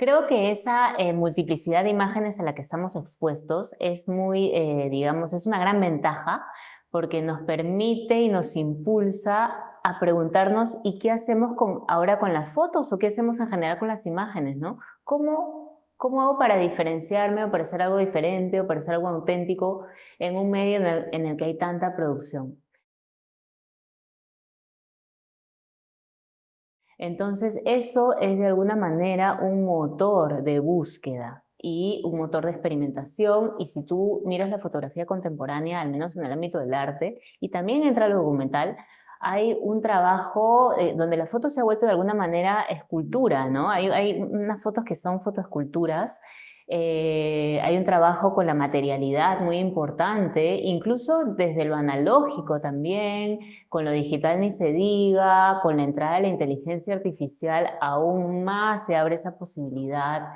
Creo que esa multiplicidad de imágenes a la que estamos expuestos es muy, digamos, es una gran ventaja porque nos permite y nos impulsa a preguntarnos ¿y qué hacemos ahora con las fotos o qué hacemos en general con las imágenes, ¿no? ¿Cómo hago para diferenciarme o para hacer algo diferente o para hacer algo auténtico en un medio en el que hay tanta producción? Entonces, eso es de alguna manera un motor de búsqueda y un motor de experimentación. Y si tú miras la fotografía contemporánea, al menos en el ámbito del arte, y también entra lo documental, hay un trabajo donde la foto se ha vuelto de alguna manera escultura, ¿no? Hay unas fotos que son fotoesculturas. Hay un trabajo con la materialidad muy importante, incluso desde lo analógico también, con lo digital ni se diga, con la entrada de la inteligencia artificial aún más se abre esa posibilidad.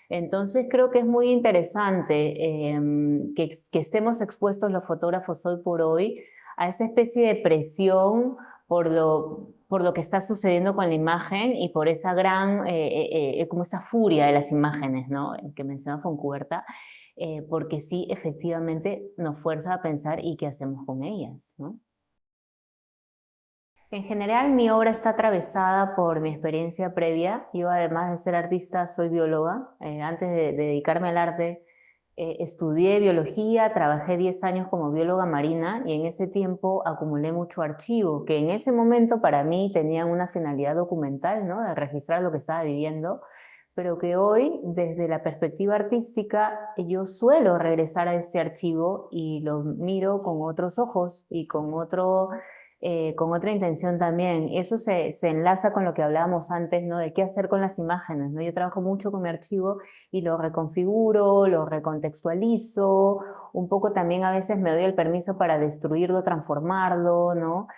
Entonces creo que es muy interesante que estemos expuestos los fotógrafos hoy por hoy a esa especie de presión por lo que está sucediendo con la imagen y por esa gran, como esta furia de las imágenes, ¿no? Que menciona Foncuberta, porque sí, efectivamente nos fuerza a pensar y qué hacemos con ellas, ¿no? En general, mi obra está atravesada por mi experiencia previa. Yo, además de ser artista, soy bióloga. Antes de dedicarme al arte, estudié biología, trabajé 10 años como bióloga marina y en ese tiempo acumulé mucho archivo, que en ese momento para mí tenían una finalidad documental, ¿no? De registrar lo que estaba viviendo, pero que hoy, desde la perspectiva artística, yo suelo regresar a este archivo y lo miro con otros ojos y con otra intención también. Eso se enlaza con lo que hablábamos antes, ¿no? De qué hacer con las imágenes, ¿no? Yo trabajo mucho con mi archivo y lo reconfiguro, lo recontextualizo, un poco también a veces me doy el permiso para destruirlo, transformarlo, ¿no?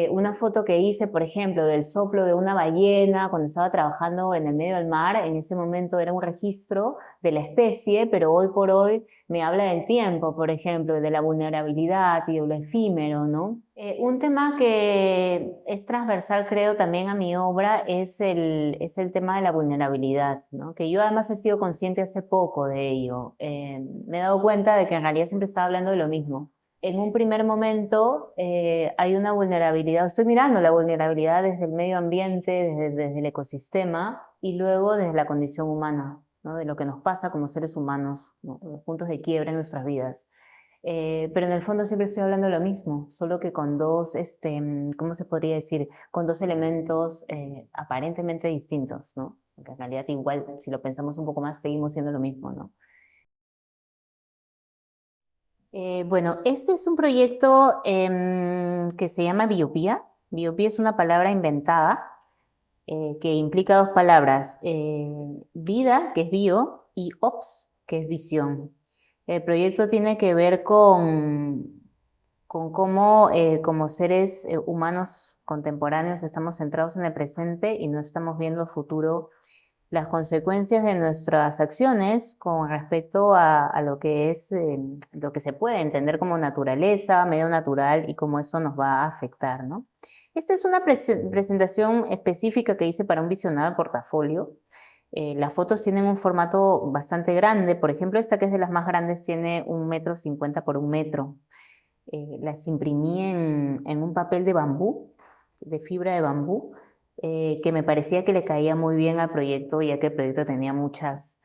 Una foto que hice, por ejemplo, del soplo de una ballena cuando estaba trabajando en el medio del mar, en ese momento era un registro de la especie, pero hoy por hoy me habla del tiempo, por ejemplo, de la vulnerabilidad y de lo efímero, ¿no? Un tema que es transversal, creo, también a mi obra es el tema de la vulnerabilidad, ¿no? Que yo además he sido consciente hace poco de ello. Me he dado cuenta de que en realidad siempre estaba hablando de lo mismo. En un primer momento hay una vulnerabilidad, estoy mirando la vulnerabilidad desde el medio ambiente, desde el ecosistema y luego desde la condición humana, ¿no? De lo que nos pasa como seres humanos, ¿no? Los puntos de quiebra en nuestras vidas. Pero en el fondo siempre estoy hablando de lo mismo, solo que con dos, ¿cómo se podría decir? Con dos elementos aparentemente distintos, ¿no? Porque en realidad igual, si lo pensamos un poco más, seguimos siendo lo mismo, ¿no? Bueno, este es un proyecto que se llama biopía. Biopía es una palabra inventada que implica dos palabras, vida, que es bio, y ops, que es visión. El proyecto tiene que ver con cómo como seres humanos contemporáneos estamos centrados en el presente y no estamos viendo a futuro las consecuencias de nuestras acciones con respecto a lo que es lo que se puede entender como naturaleza, medio natural y cómo eso nos va a afectar, ¿no? Esta es una presentación específica que hice para un visionado de portafolio. Las fotos tienen un formato bastante grande, por ejemplo, esta que es de las más grandes tiene 1,50 m por 1 m. Las imprimí en un papel de bambú, de fibra de bambú, que me parecía que le caía muy bien al proyecto, ya que el proyecto tenía muchas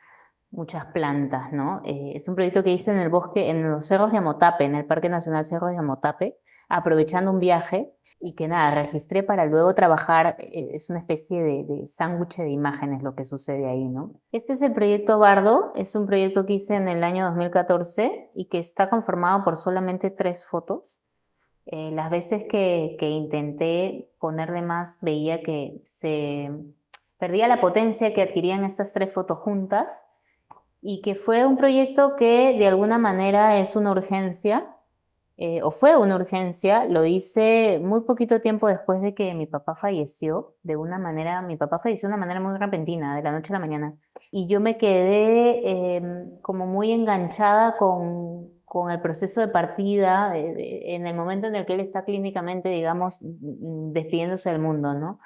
plantas, ¿no? Es un proyecto que hice en el bosque, en los cerros de Amotape, en el Parque Nacional Cerros de Amotape, aprovechando un viaje y que nada, registré para luego trabajar, es una especie de sándwich de imágenes lo que sucede ahí, ¿no? Este es el proyecto Bardo, es un proyecto que hice en el año 2014 y que está conformado por solamente 3 fotos. Las veces que intenté ponerle más, veía que se perdía la potencia que adquirían estas 3 fotos juntas y que fue un proyecto que de alguna manera es una urgencia, o fue una urgencia, lo hice muy poquito tiempo después de que mi papá falleció, mi papá falleció de una manera muy repentina, de la noche a la mañana, y yo me quedé como muy enganchada con el proceso de partida, en el momento en el que él está clínicamente, digamos, despidiéndose del mundo, ¿no?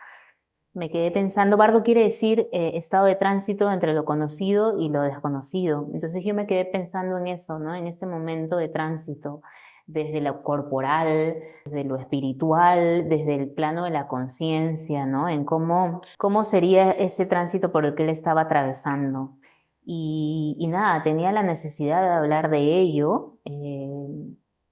Me quedé pensando, bardo quiere decir estado de tránsito entre lo conocido y lo desconocido. Entonces yo me quedé pensando en eso, ¿no? En ese momento de tránsito, desde lo corporal, desde lo espiritual, desde el plano de la conciencia, ¿no? En cómo sería ese tránsito por el que él estaba atravesando. Y nada, tenía la necesidad de hablar de ello.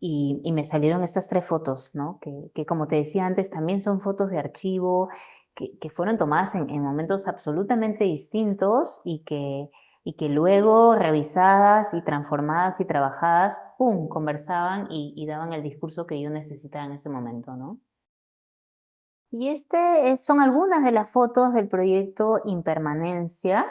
Y me salieron estas 3 fotos, ¿no? Que como te decía antes, también son fotos de archivo, que fueron tomadas en momentos absolutamente distintos y que luego revisadas y transformadas y trabajadas, ¡pum!, conversaban y daban el discurso que yo necesitaba en ese momento, ¿no? Y son algunas de las fotos del proyecto Impermanencia.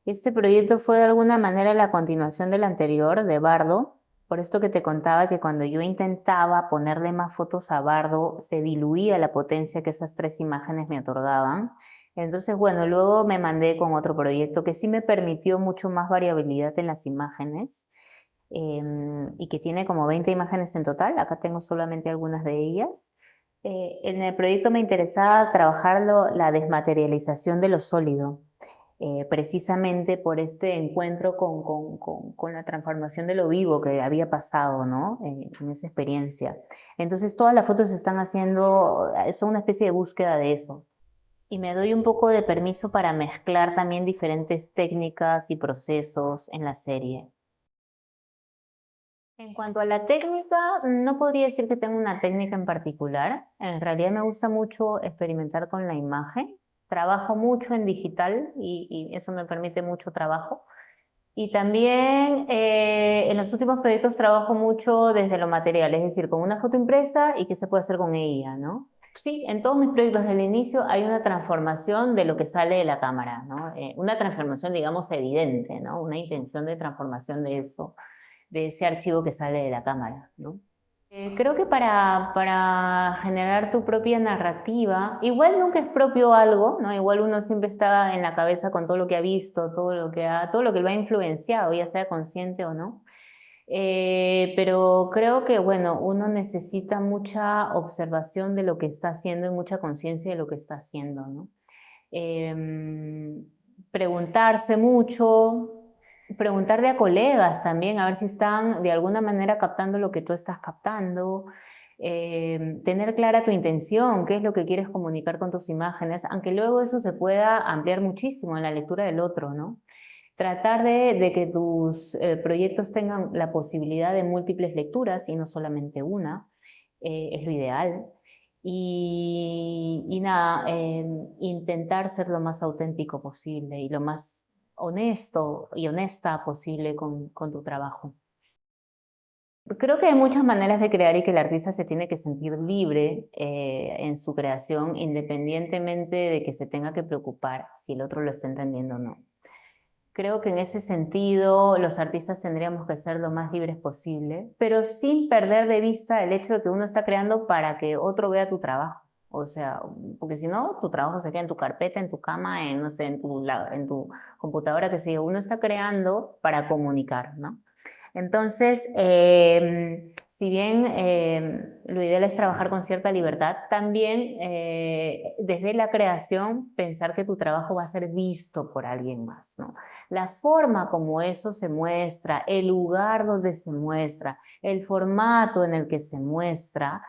Este proyecto fue de alguna manera la continuación del anterior, de Bardo, por esto que te contaba que cuando yo intentaba ponerle más fotos a Bardo, se diluía la potencia que esas 3 imágenes me otorgaban. Entonces, bueno, luego me mandé con otro proyecto que sí me permitió mucho más variabilidad en las imágenes, y que tiene como 20 imágenes en total. Acá tengo solamente algunas de ellas. En el proyecto me interesaba trabajar la desmaterialización de lo sólido, precisamente por este encuentro con la transformación de lo vivo que había pasado, ¿no? En esa experiencia. Entonces todas las fotos se están haciendo, son una especie de búsqueda de eso. Y me doy un poco de permiso para mezclar también diferentes técnicas y procesos en la serie. En cuanto a la técnica, no podría decir que tengo una técnica en particular. En realidad me gusta mucho experimentar con la imagen. Trabajo mucho en digital y eso me permite mucho trabajo. Y también en los últimos proyectos trabajo mucho desde lo material, es decir, con una foto impresa y qué se puede hacer con ella, ¿no? Sí, en todos mis proyectos desde el inicio hay una transformación de lo que sale de la cámara, ¿no? Una transformación, digamos, evidente, ¿no? Una intención de transformación de eso, de ese archivo que sale de la cámara, ¿no? Creo que para generar tu propia narrativa, igual nunca es propio algo, ¿no? Igual uno siempre está en la cabeza con todo lo que ha visto, todo lo que lo ha influenciado, ya sea consciente o no. Pero creo que, bueno, uno necesita mucha observación de lo que está haciendo y mucha conciencia de lo que está haciendo, ¿no? Preguntarse mucho, preguntarle a colegas también, a ver si están de alguna manera captando lo que tú estás captando, tener clara tu intención, qué es lo que quieres comunicar con tus imágenes, aunque luego eso se pueda ampliar muchísimo en la lectura del otro, ¿no? Tratar de que tus proyectos tengan la posibilidad de múltiples lecturas y no solamente una, es lo ideal. Y nada, intentar ser lo más auténtico posible y lo más honesto y honesta posible con tu trabajo. Creo que hay muchas maneras de crear y que el artista se tiene que sentir libre en su creación, independientemente de que se tenga que preocupar si el otro lo está entendiendo o no. Creo que en ese sentido los artistas tendríamos que ser lo más libres posible, pero sin perder de vista el hecho de que uno está creando para que otro vea tu trabajo. O sea, porque si no, tu trabajo se queda en tu carpeta, en tu cama, en, no sé, en tu computadora, que sé yo. Uno está creando para comunicar, ¿no? Entonces, si bien lo ideal es trabajar con cierta libertad, también desde la creación pensar que tu trabajo va a ser visto por alguien más, ¿no? La forma como eso se muestra, el lugar donde se muestra, el formato en el que se muestra,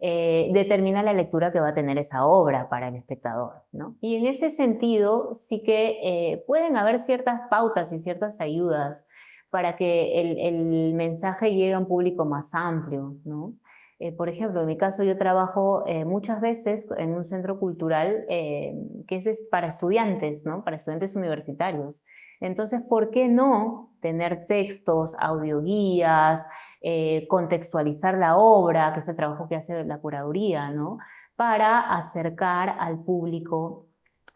determina la lectura que va a tener esa obra para el espectador, ¿no? Y en ese sentido sí que pueden haber ciertas pautas y ciertas ayudas para que el mensaje llegue a un público más amplio, ¿no? Por ejemplo, en mi caso yo trabajo muchas veces en un centro cultural que es para estudiantes, ¿no? Para estudiantes universitarios. Entonces, ¿por qué no tener textos, audioguías, contextualizar la obra, que es el trabajo que hace la curaduría, ¿no? Para acercar al público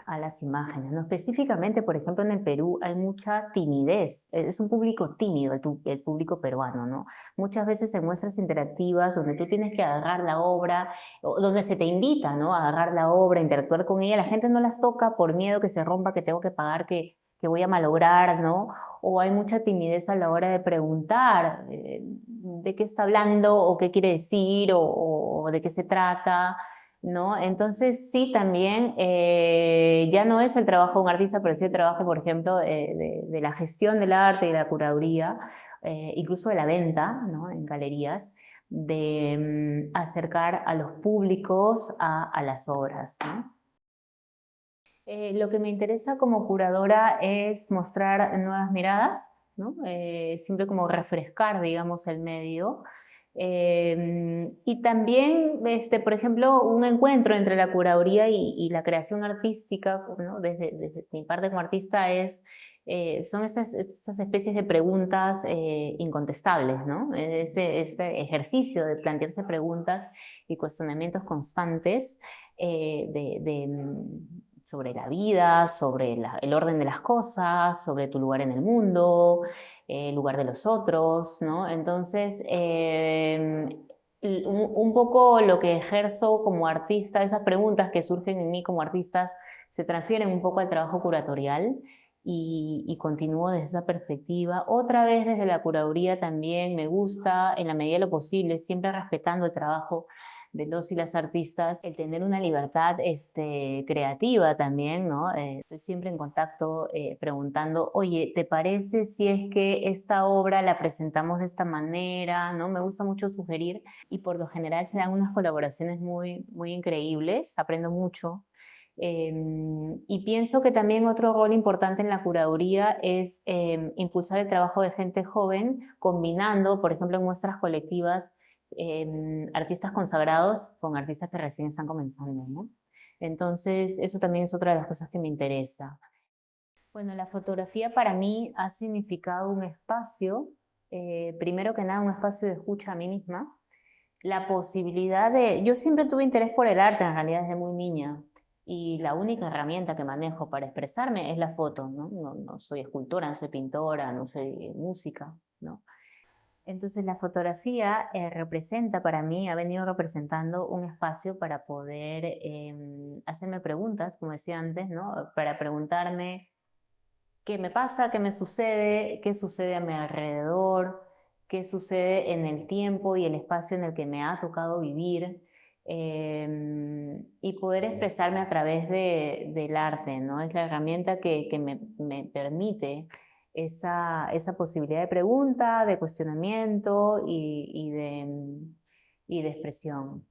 a las imágenes, ¿no? Específicamente, por ejemplo, en el Perú hay mucha timidez, es un público tímido el público peruano, ¿no? Muchas veces en muestras interactivas donde tú tienes que agarrar la obra, o donde se te invita, ¿no? A agarrar la obra, interactuar con ella, la gente no las toca por miedo que se rompa, que tengo que pagar, que voy a malograr, ¿no? O hay mucha timidez a la hora de preguntar de qué está hablando o qué quiere decir o de qué se trata. ¿no? Entonces sí, también ya no es el trabajo de un artista, pero sí el trabajo, por ejemplo, de la gestión del arte y la curaduría, incluso de la venta, ¿no? En galerías, de acercar a los públicos a las obras, ¿no? Lo que me interesa como curadora es mostrar nuevas miradas, ¿no? Siempre como refrescar, digamos, el medio. Y también, por ejemplo, un encuentro entre la curaduría y la creación artística, ¿no? Desde mi parte como artista son esas especies de preguntas incontestables, ¿no? Este ejercicio de plantearse preguntas y cuestionamientos constantes sobre la vida, sobre el orden de las cosas, sobre tu lugar en el mundo, el lugar de los otros, ¿no? Entonces, un poco lo que ejerzo como artista, esas preguntas que surgen en mí como artistas, se transfieren un poco al trabajo curatorial y continúo desde esa perspectiva. Otra vez desde la curaduría también me gusta, en la medida de lo posible, siempre respetando el trabajo de los y las artistas, el tener una libertad creativa también, ¿no? Estoy siempre en contacto preguntando, oye, ¿te parece si es que esta obra la presentamos de esta manera? ¿No? Me gusta mucho sugerir y por lo general se dan unas colaboraciones muy, muy increíbles, aprendo mucho. Y pienso que también otro rol importante en la curaduría es impulsar el trabajo de gente joven, combinando, por ejemplo, en muestras colectivas, artistas consagrados con artistas que recién están comenzando, ¿no? Entonces, eso también es otra de las cosas que me interesa. Bueno, la fotografía para mí ha significado un espacio, primero que nada un espacio de escucha a mí misma, la posibilidad de... Yo siempre tuve interés por el arte, en realidad desde muy niña, y la única herramienta que manejo para expresarme es la foto, ¿no? No soy escultora, no soy pintora, no soy música, ¿no? Entonces la fotografía representa para mí, ha venido representando un espacio para poder hacerme preguntas, como decía antes, ¿no? Para preguntarme qué me pasa, qué sucede a mi alrededor, qué sucede en el tiempo y el espacio en el que me ha tocado vivir, y poder expresarme a través del arte, ¿no? Es la herramienta que me permite esa posibilidad de pregunta, de cuestionamiento y de expresión.